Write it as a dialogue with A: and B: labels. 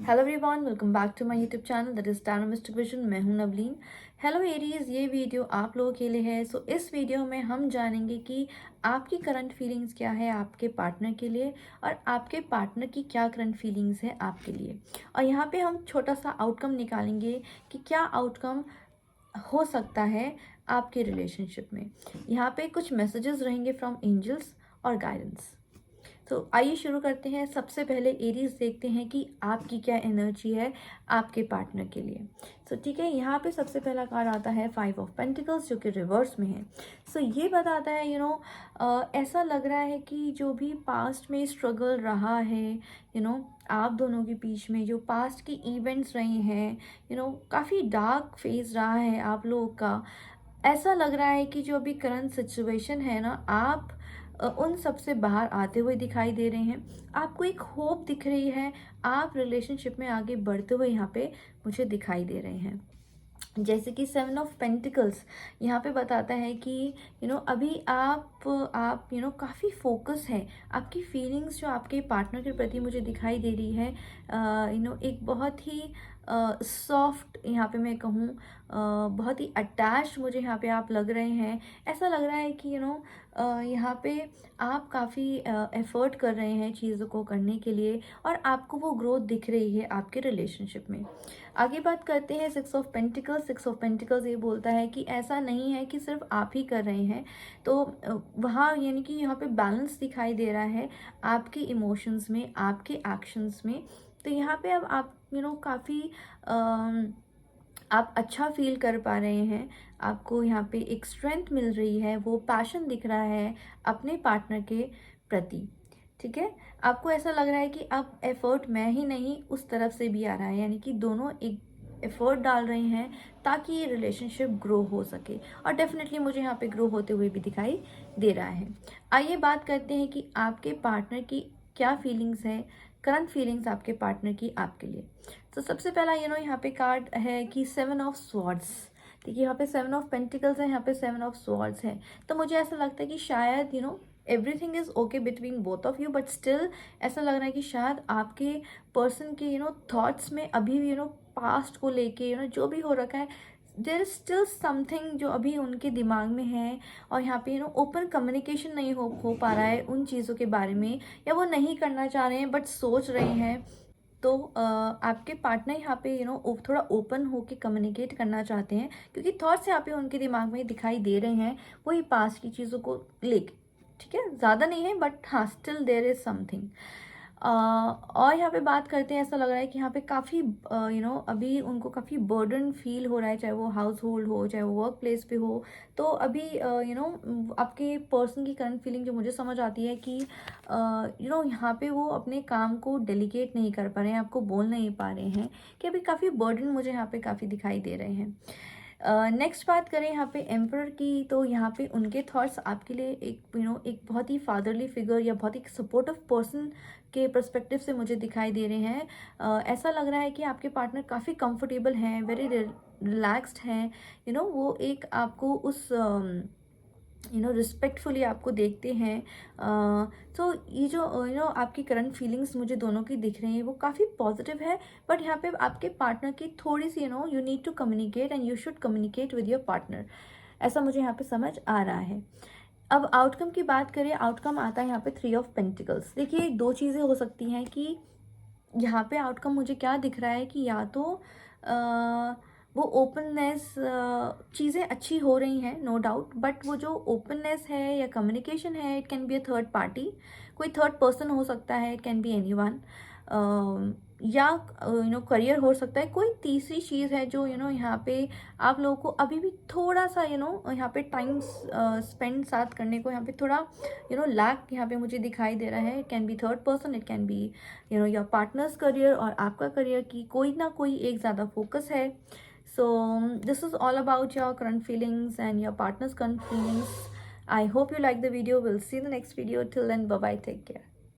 A: Hello everyone, welcome back to my YouTube channel that is dynamistic vision. मैं हूं Navleen. Hello Aries, ये video आप लोगों के लिए है। सो इस वीडियो में हम जानेंगे कि आपकी करंट फीलिंग्स क्या है आपके पार्टनर के लिए और आपके पार्टनर की क्या करंट फीलिंग्स है आपके लिए। और यहाँ पे हम छोटा सा आउटकम निकालेंगे कि क्या आउटकम हो सकता है आपके रिलेशनशिप में। यहाँ पे कुछ मैसेजेस रहेंगे फ्रॉम एंजल्स और गाइडेंस। तो आइए शुरू करते हैं। सबसे पहले एरीज देखते हैं कि आपकी क्या एनर्जी है आपके पार्टनर के लिए। ठीक है, यहाँ पे सबसे पहला कार्ड आता है 5 ऑफ पेंटिकल्स जो कि रिवर्स में है। ये बताता है ऐसा लग रहा है कि जो भी पास्ट में स्ट्रगल रहा है आप दोनों के बीच में, जो पास्ट की इवेंट्स रहे हैं काफ़ी डार्क फेज रहा है आप लोगों का। ऐसा लग रहा है कि जो अभी करंट सिचुएशन है आप उन सब से बाहर आते हुए दिखाई दे रहे हैं। आपको एक होप दिख रही है, आप रिलेशनशिप में आगे बढ़ते हुए यहाँ पे मुझे दिखाई दे रहे हैं। जैसे कि 7 ऑफ पेंटिकल्स यहाँ पे बताता है कि अभी आप काफ़ी फोकस है। आपकी फीलिंग्स जो आपके पार्टनर के प्रति मुझे दिखाई दे रही है एक बहुत ही सॉफ्ट, यहाँ पे मैं कहूँ बहुत ही अटैच मुझे यहाँ पे आप लग रहे हैं। ऐसा लग रहा है कि यहाँ पे आप काफ़ी एफर्ट कर रहे हैं चीज़ों को करने के लिए और आपको वो ग्रोथ दिख रही है आपके रिलेशनशिप में। आगे बात करते हैं 6 ऑफ पेंटिकल्स। 6 ऑफ पेंटिकल्स ये बोलता है कि ऐसा नहीं है कि सिर्फ आप ही कर रहे हैं। तो वहाँ यानी कि यहाँ पे बैलेंस दिखाई दे रहा है आपके इमोशंस में, आपके एक्शंस में। तो यहाँ पे अब आप काफ़ी आप अच्छा फील कर पा रहे हैं। आपको यहाँ पे एक स्ट्रेंथ मिल रही है, वो पैशन दिख रहा है अपने पार्टनर के प्रति। ठीक है, आपको ऐसा लग रहा है कि अब एफर्ट मैं ही नहीं उस तरफ से भी आ रहा है, यानी कि दोनों एक एफर्ट डाल रहे हैं ताकि ये रिलेशनशिप ग्रो हो सके। और डेफिनेटली मुझे यहाँ पे ग्रो होते हुए भी दिखाई दे रहा है। आइए बात करते हैं कि आपके पार्टनर की क्या फीलिंग्स है, करंट फीलिंग्स आपके पार्टनर की आपके लिए। तो सबसे पहला यहाँ पे कार्ड है कि 7 ऑफ स्वॉर्ड्स। देखिए, यहाँ पे 7 ऑफ पेंटिकल्स है, यहाँ पे 7 ऑफ स्वॉर्ड्स है। तो मुझे ऐसा लगता है कि शायद everything is okay between both of you, but still ऐसा लग रहा है कि शायद आपके पर्सन के थॉट्स में अभी भी पास्ट को लेके जो भी हो रखा है, देर इज स्टिल समथिंग जो अभी उनके दिमाग में है। और यहाँ पे ओपन कम्युनिकेशन नहीं हो पा रहा है उन चीज़ों के बारे में, या वो नहीं करना चाह रहे हैं बट सोच रहे हैं। तो आपके पार्टनर यहाँ पे थोड़ा ओपन होके कम्युनिकेट करना चाहते हैं, क्योंकि थॉट्स यहाँ पे उनके दिमाग में दिखाई दे रहे हैं वही पास्ट की चीज़ों को लेके। ठीक है, ज़्यादा नहीं है बट हाँ, स्टिल देयर इज समथिंग। और यहाँ पे बात करते हैं, ऐसा लग रहा है कि यहाँ पे काफ़ी अभी उनको काफ़ी बर्डन फील हो रहा है, चाहे वो हाउस होल्ड हो, चाहे वो वर्क प्लेस पे हो। तो अभी आपके पर्सन की करंट फीलिंग जो मुझे समझ आती है कि यहाँ पे वो अपने काम को डेलीकेट नहीं कर पा रहे हैं, आपको बोल नहीं पा रहे हैं, कि अभी काफ़ी बर्डन मुझे यहाँ पे काफ़ी दिखाई दे रहे हैं। नेक्स्ट बात करें यहाँ पे एम्परर की, तो यहाँ पे उनके थॉट्स आपके लिए एक एक बहुत ही फादरली फिगर या बहुत ही सपोर्टिव पर्सन के पर्सपेक्टिव से मुझे दिखाई दे रहे हैं। ऐसा लग रहा है कि आपके पार्टनर काफ़ी कंफर्टेबल हैं, वेरी रिलैक्स्ड हैं। वो एक आपको उस रिस्पेक्टफुली आपको देखते हैं। तो ये जो आपकी करंट फीलिंग्स मुझे दोनों की दिख रही हैं वो काफ़ी पॉजिटिव है। बट यहाँ पे आपके पार्टनर की थोड़ी सी you need to communicate and you should communicate with your partner, ऐसा मुझे यहाँ पे समझ आ रहा है। अब आउटकम की बात करें, आउटकम आता है यहाँ पे 3 ऑफ पेंटिकल्स। देखिए, दो चीज़ें हो सकती हैं कि यहाँ पे आउटकम मुझे क्या दिख रहा है कि या तो वो ओपननेस, चीज़ें अच्छी हो रही हैं नो डाउट, बट वो जो ओपननेस है या कम्युनिकेशन है, it can be a third party, कोई थर्ड पर्सन हो सकता है, इट कैन बी एनीवन, या करियर हो सकता है। कोई तीसरी चीज़ है जो यहाँ पे आप लोगों को अभी भी थोड़ा सा यहाँ पे टाइम स्पेंड साथ करने को यहाँ पे थोड़ा लैक यहाँ पे मुझे दिखाई दे रहा है। It can be third person, it can be your partners career और आपका करियर की कोई ना कोई एक ज़्यादा फोकस है। So this is all about your current feelings and your partner's current feelings. I hope you like the video. We'll see you in the next video. Till then, bye bye, take care.